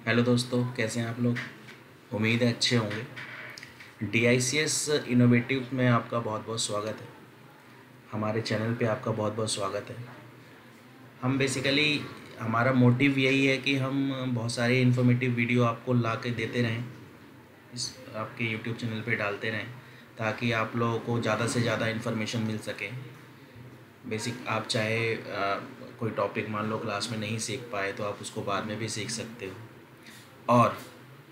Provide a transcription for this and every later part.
Hello दोस्तों, कैसे हैं आप लोग। उम्मीद है अच्छे होंगे। DICS इनोवेटिव में आपका बहुत बहुत स्वागत है। हमारे चैनल पे आपका बहुत बहुत स्वागत है। हम बेसिकली हमारा मोटिव यही है कि हम बहुत सारी इन्फॉर्मेटिव वीडियो आपको ला के देते रहें, इस आपके यूट्यूब चैनल पे डालते रहें, ताकि आप लोगों को ज़्यादा से ज़्यादा इन्फॉर्मेशन मिल सके। बेसिक आप चाहे कोई टॉपिक मान लो क्लास में नहीं सीख पाए तो आप उसको बाद में भी सीख सकते हो, और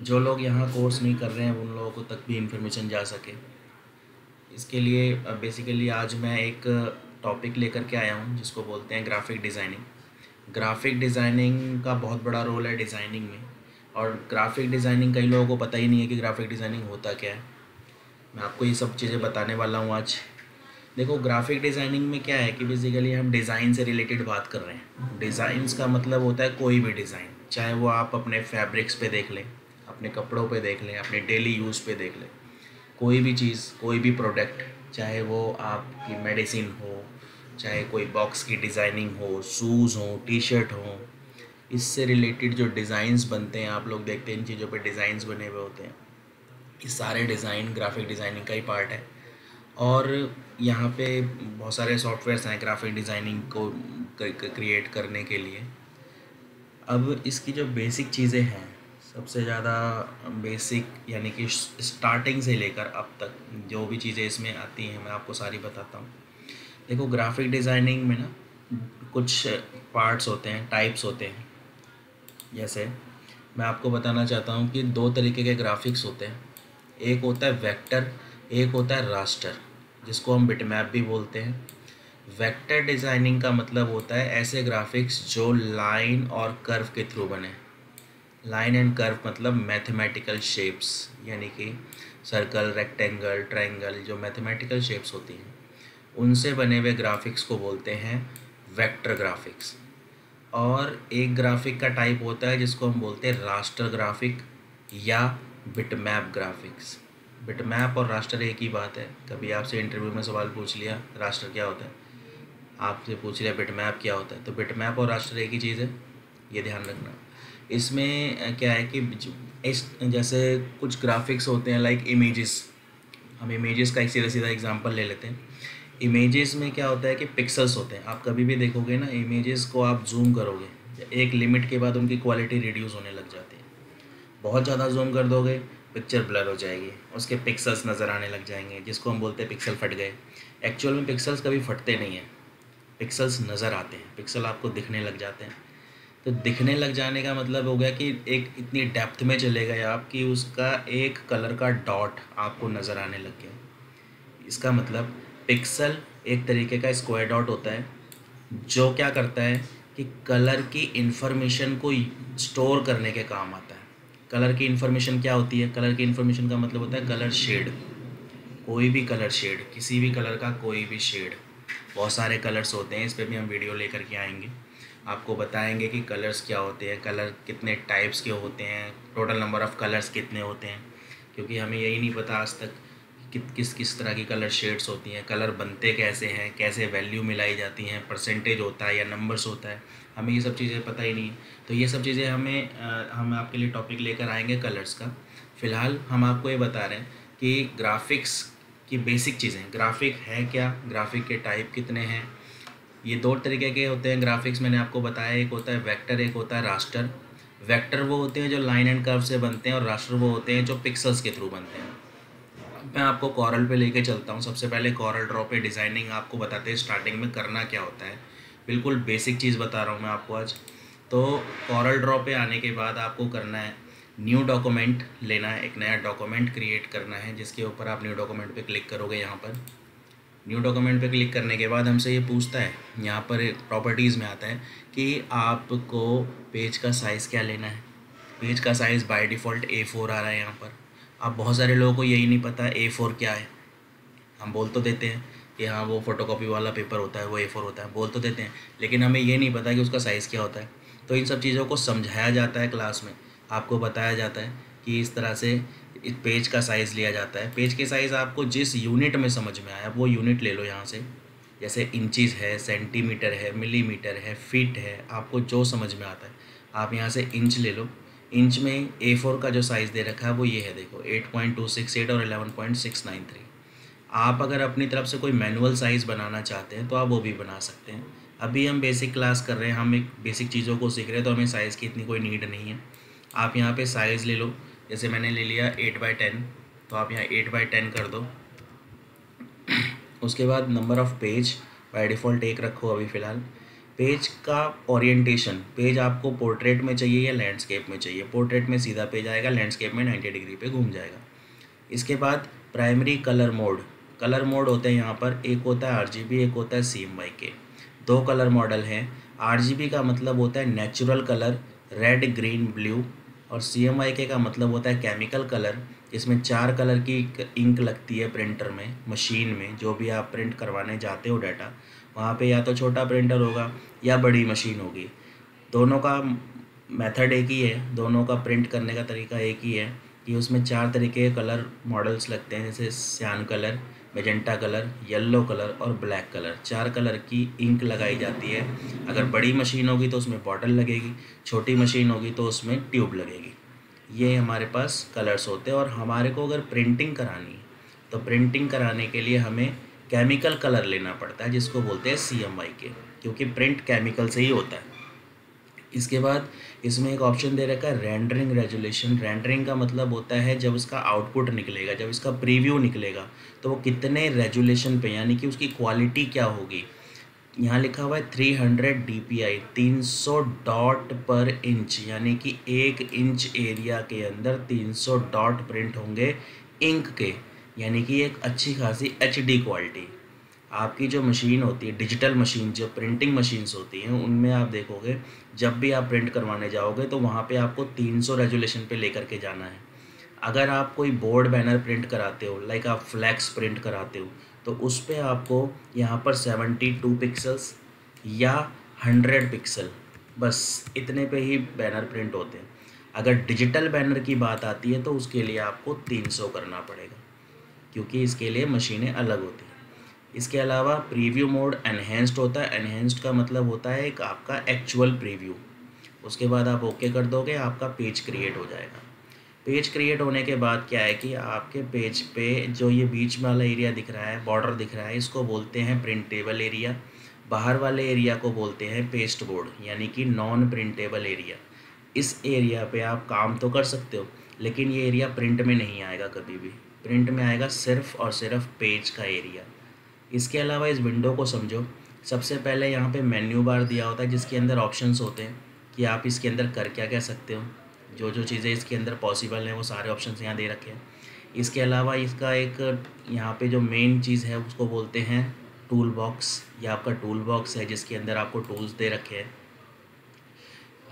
जो लोग यहाँ कोर्स नहीं कर रहे हैं उन लोगों को तक भी इन्फॉर्मेशन जा सके। इसके लिए बेसिकली आज मैं एक टॉपिक लेकर के आया हूँ जिसको बोलते हैं ग्राफिक डिज़ाइनिंग। ग्राफिक डिज़ाइनिंग का बहुत बड़ा रोल है डिज़ाइनिंग में, और ग्राफिक डिज़ाइनिंग कई लोगों को पता ही नहीं है कि ग्राफिक डिज़ाइनिंग होता क्या है। मैं आपको ये सब चीज़ें बताने वाला हूँ आज। देखो, ग्राफिक डिज़ाइनिंग में क्या है कि बेसिकली हम डिज़ाइन से रिलेटेड बात कर रहे हैं। डिज़ाइंस का मतलब होता है कोई भी डिज़ाइन, चाहे वो आप अपने फैब्रिक्स पे देख लें, अपने कपड़ों पे देख लें, अपने डेली यूज़ पे देख लें। कोई भी चीज़, कोई भी प्रोडक्ट, चाहे वो आपकी मेडिसिन हो, चाहे कोई बॉक्स की डिज़ाइनिंग हो, शूज़ हो, टी शर्ट हो, इससे रिलेटेड जो डिज़ाइंस बनते हैं, आप लोग देखते हैं इन चीज़ों पे डिज़ाइंस बने हुए होते हैं। ये सारे डिज़ाइन ग्राफिक डिज़ाइनिंग का ही पार्ट है। और यहाँ पे बहुत सारे सॉफ्टवेयर्स हैं ग्राफिक डिज़ाइनिंग को क्रिएट करने के लिए। अब इसकी जो बेसिक चीज़ें हैं, सबसे ज़्यादा बेसिक यानी कि स्टार्टिंग से लेकर अब तक जो भी चीज़ें इसमें आती हैं मैं आपको सारी बताता हूँ। देखो, ग्राफिक डिज़ाइनिंग में ना कुछ पार्ट्स होते हैं, टाइप्स होते हैं। जैसे मैं आपको बताना चाहता हूँ कि दो तरीके के ग्राफिक्स होते हैं। एक होता है वेक्टर, एक होता है रास्टर, जिसको हम बिटमैप भी बोलते हैं। वेक्टर डिज़ाइनिंग का मतलब होता है ऐसे ग्राफिक्स जो लाइन और कर्व के थ्रू बने। लाइन एंड कर्व मतलब मैथमेटिकल शेप्स, यानी कि सर्कल, रेक्टेंगल, ट्रायंगल, जो मैथमेटिकल शेप्स होती हैं उनसे बने हुए ग्राफिक्स को बोलते हैं वेक्टर ग्राफिक्स। और एक ग्राफिक का टाइप होता है जिसको हम बोलते हैं रास्टर ग्राफिक या बिटमैप ग्राफिक्स। बिटमैप और रास्टर एक ही बात है। कभी आपसे इंटरव्यू में सवाल पूछ लिया रास्टर क्या होता है, आपसे पूछ लिया बिटमैप क्या होता है, तो बिटमैप और रास्टर एक ही चीज़ है, ये ध्यान रखना। इसमें क्या है कि इस जैसे कुछ ग्राफिक्स होते हैं लाइक इमेजेस। हम इमेजेस का एक सीधा सीधा एग्जांपल ले लेते हैं। इमेजेस में क्या होता है कि पिक्सल्स होते हैं। आप कभी भी देखोगे ना, इमेजेस को आप जूम करोगे, एक लिमिट के बाद उनकी क्वालिटी रिड्यूस होने लग जाती है। बहुत ज़्यादा जूम कर दोगे, पिक्चर ब्लर हो जाएगी, उसके पिक्सल्स नज़र आने लग जाएंगे, जिसको हम बोलते हैं पिक्सल फट गए। एक्चुअल में पिक्सल्स कभी फटते नहीं हैं, पिक्सल्स नज़र आते हैं, पिक्सल आपको दिखने लग जाते हैं। तो दिखने लग जाने का मतलब हो गया कि एक इतनी डेप्थ में चले गए आप कि उसका एक कलर का डॉट आपको नज़र आने लग गया। इसका मतलब पिक्सल एक तरीके का स्क्वायर डॉट होता है जो क्या करता है कि कलर की इन्फॉर्मेशन को स्टोर करने के काम आता है। कलर की इन्फॉर्मेशन क्या होती है? कलर की इन्फॉर्मेशन का मतलब होता है कलर शेड। कोई भी कलर शेड, किसी भी कलर का कोई भी शेड, बहुत सारे कलर्स होते हैं, इस पर भी हम वीडियो लेकर के आएंगे, आपको बताएंगे कि कलर्स क्या होते हैं, कलर कितने टाइप्स के होते हैं, टोटल नंबर ऑफ़ कलर्स कितने होते हैं, क्योंकि हमें यही नहीं पता आज तक कि किस किस तरह की कलर शेड्स होती हैं, कलर बनते कैसे हैं, कैसे वैल्यू मिलाई जाती हैं, परसेंटेज होता है या नंबर्स होता है, हमें ये सब चीज़ें पता ही नहीं। तो ये सब चीज़ें हम आपके लिए टॉपिक लेकर आएंगे कलर्स का। फ़िलहाल हम आपको ये बता रहे हैं कि ग्राफिक्स की बेसिक चीज़ें, ग्राफिक है क्या, ग्राफिक के टाइप कितने हैं। ये दो तरीके के होते हैं ग्राफिक्स, मैंने आपको बताया, एक होता है वेक्टर, एक होता है रास्टर। वेक्टर वो होते हैं जो लाइन एंड कर्व से बनते हैं, और रास्टर वो होते हैं जो पिक्सल्स के थ्रू बनते हैं। मैं आपको कॉरल पे लेके चलता हूँ। सबसे पहले कॉरल ड्रॉ पे डिज़ाइनिंग आपको बताते हैं स्टार्टिंग में करना क्या होता है। बिल्कुल बेसिक चीज़ बता रहा हूँ मैं आपको आज। तो कॉरल ड्रॉ पे आने के बाद आपको करना है, न्यू डॉक्यूमेंट लेना है, एक नया डॉक्यूमेंट क्रिएट करना है, जिसके ऊपर आप न्यू डॉक्यूमेंट पे क्लिक करोगे। यहाँ पर न्यू डॉक्यूमेंट पे क्लिक करने के बाद हमसे ये पूछता है, यहाँ पर प्रॉपर्टीज़ में आता है कि आपको पेज का साइज़ क्या लेना है। पेज का साइज़ बाय डिफ़ॉल्ट A4 आ रहा है यहाँ पर। अब बहुत सारे लोगों को यही नहीं पता A4 क्या है। हम बोल तो देते हैं कि हाँ वो फ़ोटोकॉपी वाला पेपर होता है, वो A4 होता है, बोल तो देते हैं, लेकिन हमें ये नहीं पता कि उसका साइज़ क्या होता है। तो इन सब चीज़ों को समझाया जाता है क्लास में, आपको बताया जाता है कि इस तरह से इस पेज का साइज़ लिया जाता है। पेज के साइज़ आपको जिस यूनिट में समझ में आया वो यूनिट ले लो यहाँ से। जैसे इंचज़ है, सेंटीमीटर है, मिलीमीटर है, फीट है, आपको जो समझ में आता है आप यहाँ से इंच ले लो। इंच में A4 का जो साइज़ दे रखा है वो ये है, देखो 8.268 और 11.693। आप अगर अपनी तरफ से कोई मैनुअल साइज़ बनाना चाहते हैं तो आप वो भी बना सकते हैं। अभी हम बेसिक क्लास कर रहे हैं, हम एक बेसिक चीज़ों को सीख रहे हैं, तो हमें साइज़ की इतनी कोई नीड नहीं है। आप यहाँ पे साइज़ ले लो, जैसे मैंने ले लिया 8/10, तो आप यहाँ 8/10 कर दो। उसके बाद number of page by default 1 रखो अभी फ़िलहाल। पेज का ओरिएंटेशन, पेज आपको पोर्ट्रेट में चाहिए या लैंडस्केप में चाहिए। पोर्ट्रेट में सीधा पेज आएगा, लैंडस्केप में 90 डिग्री पे घूम जाएगा। इसके बाद primary colour mode, colour mode होते हैं यहाँ पर, एक होता है RGB, एक होता है CMYK। दो कलर मॉडल हैं। RGB का मतलब होता है natural colour, red green blue, और CMYK का मतलब होता है केमिकल कलर। इसमें 4 कलर की इंक लगती है प्रिंटर में, मशीन में, जो भी आप प्रिंट करवाने जाते हो डाटा, वहाँ पे या तो छोटा प्रिंटर होगा या बड़ी मशीन होगी। दोनों का मेथड एक ही है, दोनों का प्रिंट करने का तरीका एक ही है कि उसमें 4 तरीके के कलर मॉडल्स लगते हैं, जैसे सियान colour, magenta colour, yellow colour और ब्लैक कलर। 4 कलर की इंक लगाई जाती है। अगर बड़ी मशीन होगी तो उसमें बॉटल लगेगी, छोटी मशीन होगी तो उसमें ट्यूब लगेगी। ये हमारे पास कलर्स होते हैं। और हमारे को अगर प्रिंटिंग करानी है तो प्रिंटिंग कराने के लिए हमें केमिकल कलर लेना पड़ता है, जिसको बोलते हैं CMYK, क्योंकि प्रिंट केमिकल से ही होता है। इसके बाद इसमें एक ऑप्शन दे रखा है रेंडरिंग रेजोल्यूशन। रेंडरिंग का मतलब होता है जब उसका आउटपुट निकलेगा, जब इसका प्रीव्यू निकलेगा, तो वो कितने रेजोल्यूशन पे, यानी कि उसकी क्वालिटी क्या होगी। यहाँ लिखा हुआ है 300 DPI, 300 डॉट पर इंच, यानी कि 1 इंच एरिया के अंदर 300 डॉट प्रिंट होंगे इंक के, यानी कि एक अच्छी खासी HD क्वालिटी। आपकी जो मशीन होती है, डिजिटल मशीन, जो प्रिंटिंग मशीन्स होती हैं, उनमें आप देखोगे जब भी आप प्रिंट करवाने जाओगे तो वहाँ पे आपको 300 रेजोल्यूशन पे लेकर के जाना है। अगर आप कोई बोर्ड बैनर प्रिंट कराते हो, लाइक आप फ्लैक्स प्रिंट कराते हो, तो उस पर आपको यहाँ पर 72 पिक्सल्स या 100 पिक्सल, बस इतने पे ही बैनर प्रिंट होते हैं। अगर डिजिटल बैनर की बात आती है तो उसके लिए आपको 300 करना पड़ेगा, क्योंकि इसके लिए मशीनें अलग होती हैं। इसके अलावा प्रीव्यू मोड एनहेंस्ड होता है। एनहेंस्ड का मतलब होता है एक आपका एक्चुअल प्रीव्यू। उसके बाद आप ओके कर दोगे, आपका पेज क्रिएट हो जाएगा। पेज क्रिएट होने के बाद क्या है कि आपके पेज पे जो ये बीच वाला एरिया दिख रहा है, बॉर्डर दिख रहा है, इसको बोलते हैं प्रिंटेबल एरिया। बाहर वाले एरिया को बोलते हैं पेस्ट बोर्ड, यानी कि नॉन प्रिंटेबल एरिया। इस एरिया पे आप काम तो कर सकते हो, लेकिन ये एरिया प्रिंट में नहीं आएगा कभी भी। प्रिंट में आएगा सिर्फ और सिर्फ पेज का एरिया। इसके अलावा इस विंडो को समझो। सबसे पहले यहाँ पे मेन्यू बार दिया होता है, जिसके अंदर ऑप्शंस होते हैं कि आप इसके अंदर कर क्या क्या सकते हो। जो जो चीज़ें इसके अंदर पॉसिबल हैं वो सारे ऑप्शंस यहाँ दे रखे हैं। इसके अलावा इसका एक यहाँ पे जो मेन चीज़ है उसको बोलते हैं टूल बॉक्स। ये आपका टूल बॉक्स है, जिसके अंदर आपको टूल्स दे रखे हैं।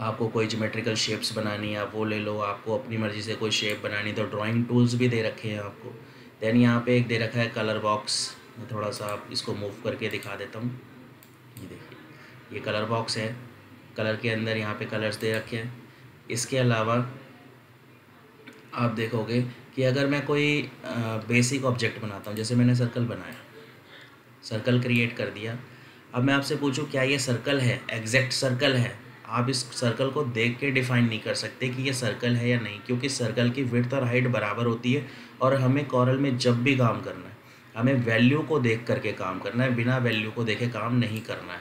आपको कोई ज्योमेट्रिकल शेप्स बनानी है आप वो ले लो, आपको अपनी मर्ज़ी से कोई शेप बनानी तो ड्राइंग टूल्स भी दे रखे हैं आपको। देन यहाँ पे एक दे रखा है कलर बॉक्स। मैं थोड़ा सा आप इसको मूव करके दिखा देता हूँ। ये देखिए, ये कलर बॉक्स है। कलर के अंदर यहाँ पे कलर्स दे रखे हैं। इसके अलावा आप देखोगे कि अगर मैं कोई बेसिक ऑब्जेक्ट बनाता हूँ, जैसे मैंने सर्कल बनाया, सर्कल क्रिएट कर दिया। अब मैं आपसे पूछूं क्या ये सर्कल है, एग्जैक्ट सर्कल है, आप इस सर्कल को देख के डिफ़ाइन नहीं कर सकते कि ये सर्कल है या नहीं, क्योंकि सर्कल की विड्थ और हाइट बराबर होती है। और हमें कॉरल में जब भी काम करना है, हमें वैल्यू को देख करके काम करना है, बिना वैल्यू को देखे काम नहीं करना है।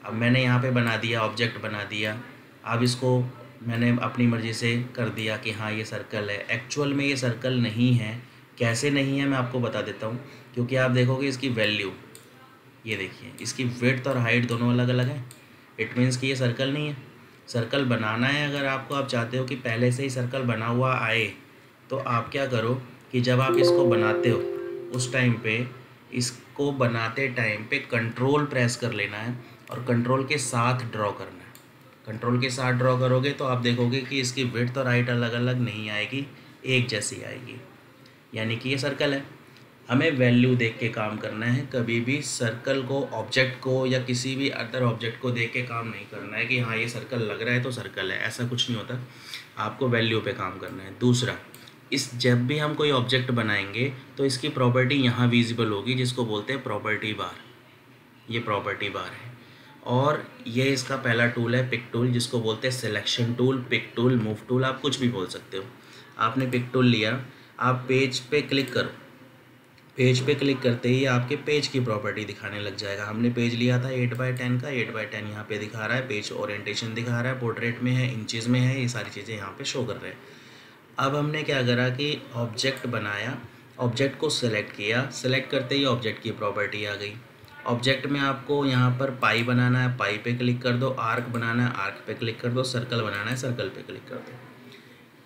अब मैंने यहाँ पे बना दिया, ऑब्जेक्ट बना दिया। अब इसको मैंने अपनी मर्ज़ी से कर दिया कि हाँ ये सर्कल है। एक्चुअल में ये सर्कल नहीं है। कैसे नहीं है मैं आपको बता देता हूँ। क्योंकि आप देखोगे इसकी वैल्यू, ये देखिए, इसकी विड्थ और हाइट दोनों अलग अलग हैं। इट मीन्स कि ये सर्कल नहीं है। सर्कल बनाना है अगर आपको, आप चाहते हो कि पहले से ही सर्कल बना हुआ आए, तो आप क्या करो कि जब आप इसको बनाते हो उस टाइम पे, इसको बनाते टाइम पे कंट्रोल प्रेस कर लेना है और कंट्रोल के साथ ड्रॉ करना है। कंट्रोल के साथ ड्रॉ करोगे तो आप देखोगे कि इसकी विड्थ और हाइट अलग अलग नहीं आएगी, एक जैसी आएगी, यानी कि ये सर्कल है। हमें वैल्यू देख के काम करना है। कभी भी सर्कल को, ऑब्जेक्ट को या किसी भी अदर ऑब्जेक्ट को देख के काम नहीं करना है कि हाँ ये सर्कल लग रहा है तो सर्कल है, ऐसा कुछ नहीं होता। आपको वैल्यू पे काम करना है। दूसरा, इस जब भी हम कोई ऑब्जेक्ट बनाएंगे तो इसकी प्रॉपर्टी यहाँ विजिबल होगी, जिसको बोलते हैं प्रॉपर्टी बार। ये प्रॉपर्टी बार है। और ये इसका पहला टूल है पिक टूल, जिसको बोलते हैं selection tool, pick tool, move tool, आप कुछ भी बोल सकते हो। आपने पिक टूल लिया, आप पेज पे क्लिक करो, पेज पे क्लिक करते ही आपके पेज की प्रॉपर्टी दिखाने लग जाएगा। हमने पेज लिया था 8x10 का, 8x10 यहाँ पे दिखा रहा है, पेज ओरिएंटेशन दिखा रहा है, पोर्ट्रेट में है, इंचेस में है, ये सारी चीज़ें यहाँ पे शो कर रहे हैं। अब हमने क्या करा कि ऑब्जेक्ट बनाया, ऑब्जेक्ट को सिलेक्ट किया, सिलेक्ट करते ही ऑब्जेक्ट की प्रॉपर्टी आ गई। ऑब्जेक्ट में आपको यहाँ पर पाई बनाना है, पाई पे क्लिक कर दो, आर्क बनाना है, आर्क पे क्लिक कर दो, सर्कल बनाना है, सर्कल पे क्लिक कर दो।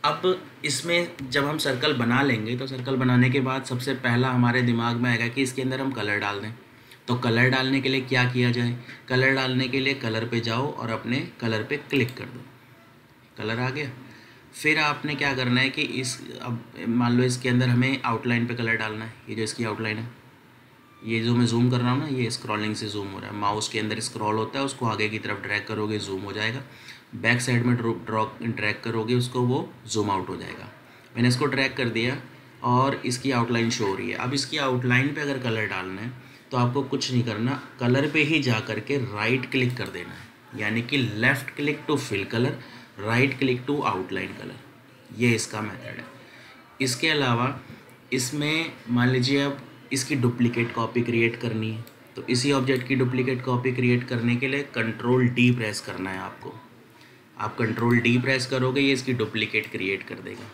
अब इसमें जब हम सर्कल बना लेंगे तो सर्कल बनाने के बाद सबसे पहला हमारे दिमाग में आएगा कि इसके अंदर हम कलर डाल दें। तो कलर डालने के लिए क्या किया जाए? कलर डालने के लिए कलर पे जाओ और अपने कलर पे क्लिक कर दो, कलर आ गया। फिर आपने क्या करना है कि इस, अब मान लो इसके अंदर हमें आउटलाइन पे कलर डालना है, ये जो इसकी आउटलाइन है, ये जो मैं जूम कर रहा हूँ ना, ये स्क्रॉलिंग से जूम हो रहा है, माउस के अंदर स्क्रॉल होता है, उसको आगे की तरफ ड्रैग करोगे जूम हो जाएगा, बैक साइड में ड्रैग करोगे उसको, वो जूम आउट हो जाएगा। मैंने इसको ड्रैग कर दिया और इसकी आउटलाइन शो हो रही है। अब इसकी आउटलाइन पे अगर कलर डालना है तो आपको कुछ नहीं करना, कलर पे ही जा करके राइट क्लिक कर देना है, यानी कि left click to fill colour, right click to outline colour, ये इसका मेथड है। इसके अलावा इसमें मान लीजिए अब इसकी डुप्लीकेट कॉपी क्रिएट करनी है, तो इसी ऑब्जेक्ट की डुप्लीकेट कॉपी क्रिएट करने के लिए कंट्रोल डी प्रेस करना है आपको। आप कंट्रोल डी प्रेस करोगे, ये इसकी डुप्लीकेट क्रिएट कर देगा।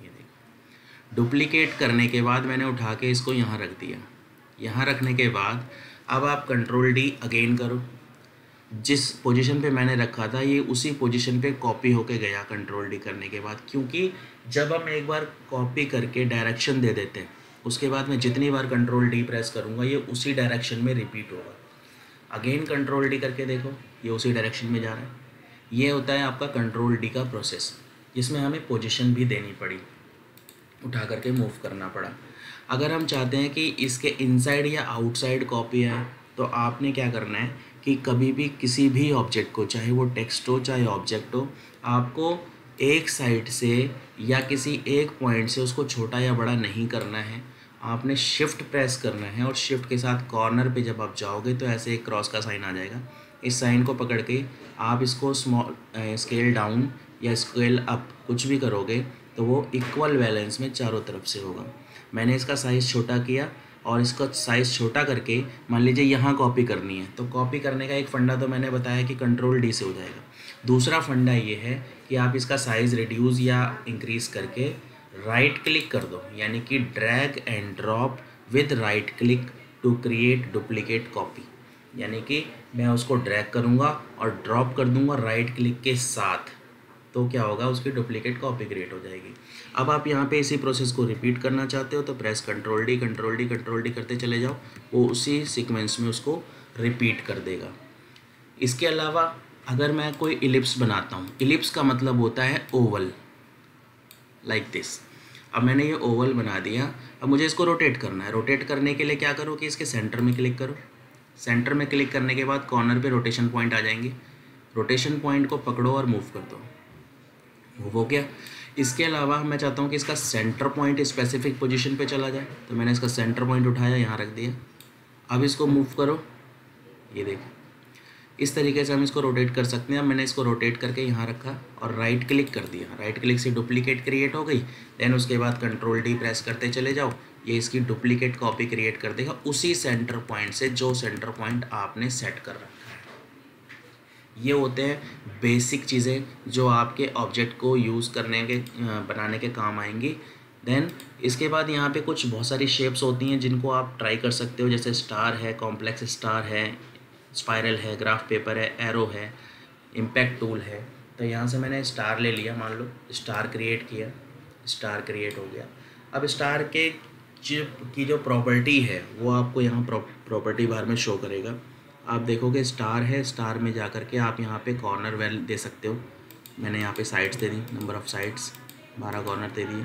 ये देखो, डुप्लीकेट करने के बाद मैंने उठा के इसको यहाँ रख दिया। यहाँ रखने के बाद अब आप कंट्रोल डी अगेन करो, जिस पोजीशन पे मैंने रखा था ये उसी पोजीशन पे कॉपी होके गया कंट्रोल डी करने के बाद। क्योंकि जब हम एक बार कॉपी करके डायरेक्शन दे देते हैं, उसके बाद मैं जितनी बार कंट्रोल डी प्रेस करूँगा ये उसी डायरेक्शन में रिपीट होगा। अगेन कंट्रोल डी करके देखो, ये उसी डायरेक्शन में जा रहा है। ये होता है आपका कंट्रोल डी का प्रोसेस, जिसमें हमें पोजीशन भी देनी पड़ी, उठा करके मूव करना पड़ा। अगर हम चाहते हैं कि इसके इनसाइड या आउटसाइड कॉपी है, तो आपने क्या करना है कि कभी भी किसी भी ऑब्जेक्ट को, चाहे वो टेक्स्ट हो चाहे ऑब्जेक्ट हो, आपको एक साइड से या किसी एक पॉइंट से उसको छोटा या बड़ा नहीं करना है। आपने शिफ्ट प्रेस करना है और शिफ्ट के साथ कॉर्नर पे जब आप जाओगे तो ऐसे एक क्रॉस का साइन आ जाएगा। इस साइन को पकड़ के आप इसको स्केल डाउन या स्केल अप कुछ भी करोगे तो वो इक्वल बैलेंस में चारों तरफ से होगा। मैंने इसका साइज़ छोटा किया और इसका साइज़ छोटा करके मान लीजिए यहाँ कॉपी करनी है, तो कॉपी करने का एक फंडा तो मैंने बताया कि कंट्रोल डी से हो जाएगा। दूसरा फंडा ये है कि आप इसका साइज़ रिड्यूस या इंक्रीज़ करके राइट क्लिक कर दो, यानी कि drag and drop with right click to create duplicate copy. यानी कि मैं उसको ड्रैग करूँगा और ड्रॉप कर दूँगा राइट क्लिक के साथ, तो क्या होगा, उसकी डुप्लीकेट कॉपी क्रिएट हो जाएगी। अब आप यहाँ पे इसी प्रोसेस को रिपीट करना चाहते हो तो press control D control D control D करते चले जाओ, वो उसी सीक्वेंस में उसको रिपीट कर देगा। इसके अलावा अगर मैं कोई इलिप्स बनाता हूँ, इलिप्स का मतलब होता है ओवल, लाइक दिस। अब मैंने ये ओवल बना दिया, अब मुझे इसको रोटेट करना है। रोटेट करने के लिए क्या करो कि इसके सेंटर में क्लिक करो। सेंटर में क्लिक करने के बाद कॉर्नर पे रोटेशन पॉइंट आ जाएंगे, रोटेशन पॉइंट को पकड़ो और मूव कर दो, मूव हो गया। इसके अलावा मैं चाहता हूँ कि इसका सेंटर पॉइंट स्पेसिफिक पोजीशन पे चला जाए, तो मैंने इसका सेंटर पॉइंट उठाया, यहाँ रख दिया। अब इसको मूव करो, ये देखो, इस तरीके से हम इसको रोटेट कर सकते हैं। अब मैंने इसको रोटेट करके यहाँ रखा और राइट क्लिक कर दिया, राइट क्लिक से डुप्लीकेट क्रिएट हो गई। देन उसके बाद कंट्रोल डी प्रेस करते चले जाओ, ये इसकी डुप्लीकेट कॉपी क्रिएट कर देगा उसी सेंटर पॉइंट से जो सेंटर पॉइंट आपने सेट कर रखा है। ये होते हैं बेसिक चीज़ें जो आपके ऑब्जेक्ट को यूज़ करने के बनाने के काम आएंगी। देन इसके बाद यहाँ पे कुछ बहुत सारी शेप्स होती हैं जिनको आप ट्राई कर सकते हो, जैसे स्टार है, कॉम्प्लेक्स स्टार है, स्पाइरल है, ग्राफ पेपर है, एरो है, इम्पैक्ट टूल है। तो यहाँ से मैंने स्टार ले लिया, मान लो स्टार क्रिएट किया, स्टार क्रिएट हो गया। अब स्टार के की जो प्रॉपर्टी है वो आपको यहाँ प्रॉपर्टी बार में शो करेगा। आप देखोगे स्टार है, स्टार में जा कर के आप यहाँ पे कॉर्नर वैल्यू दे सकते हो। मैंने यहाँ पे साइड्स दे दी, नंबर ऑफ़ साइड्स 12 कॉर्नर दे दिए।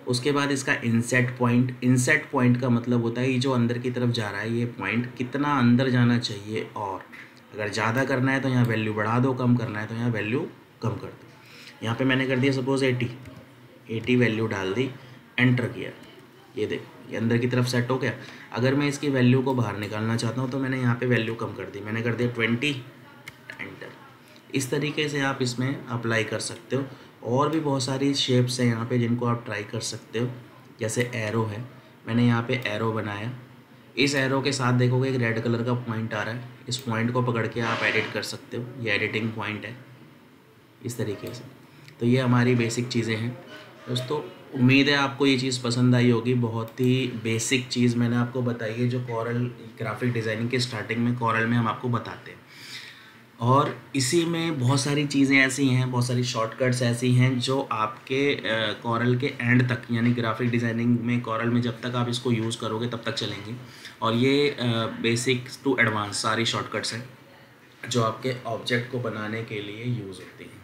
उसके बाद इसका इनसेट पॉइंट, इनसेट पॉइंट का मतलब होता है ये जो अंदर की तरफ जा रहा है ये पॉइंट कितना अंदर जाना चाहिए, और अगर ज़्यादा करना है तो यहाँ वैल्यू बढ़ा दो, कम करना है तो यहाँ वैल्यू कम कर दो। यहाँ पे मैंने कर दिया सपोज़ 80 वैल्यू डाल दी, एंटर किया। ये देखो ये अंदर की तरफ सेट हो गया। अगर मैं इसकी वैल्यू को बाहर निकालना चाहता हूँ तो मैंने यहाँ पे वैल्यू कम कर दी, मैंने कर दिया 20, एंटर। इस तरीके से आप इसमें अप्लाई कर सकते हो। और भी बहुत सारी शेप्स हैं यहाँ पे जिनको आप ट्राई कर सकते हो, जैसे एरो है, मैंने यहाँ पे एरो बनाया। इस एरो के साथ देखोगे एक रेड कलर का पॉइंट आ रहा है, इस पॉइंट को पकड़ के आप एडिट कर सकते हो, ये एडिटिंग पॉइंट है इस तरीके से। तो ये हमारी बेसिक चीज़ें हैं दोस्तों। उम्मीद है आपको ये चीज़ पसंद आई होगी। बहुत ही बेसिक चीज़ मैंने आपको बताई है जो कॉरल ग्राफिक डिज़ाइनिंग के स्टार्टिंग में कॉरल में हम आपको बताते हैं। और इसी में बहुत सारी चीज़ें ऐसी हैं, बहुत सारी शॉर्टकट्स ऐसी हैं जो आपके कॉरल के एंड तक, यानी ग्राफिक डिज़ाइनिंग में कॉरल में जब तक आप इसको यूज़ करोगे तब तक चलेंगी। और ये बेसिक टू एडवांस सारी शॉर्टकट्स हैं जो आपके ऑब्जेक्ट को बनाने के लिए यूज़ होती हैं,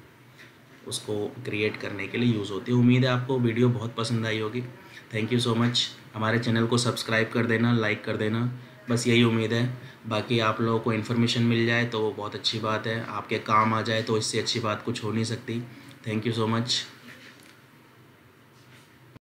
उसको क्रिएट करने के लिए यूज़ होती है। उम्मीद है आपको वीडियो बहुत पसंद आई होगी। Thank you so much. हमारे चैनल को सब्सक्राइब कर देना, लाइक कर देना, बस यही उम्मीद है। बाकी आप लोगों को इन्फॉर्मेशन मिल जाए तो बहुत अच्छी बात है, आपके काम आ जाए तो इससे अच्छी बात कुछ हो नहीं सकती। Thank you so much.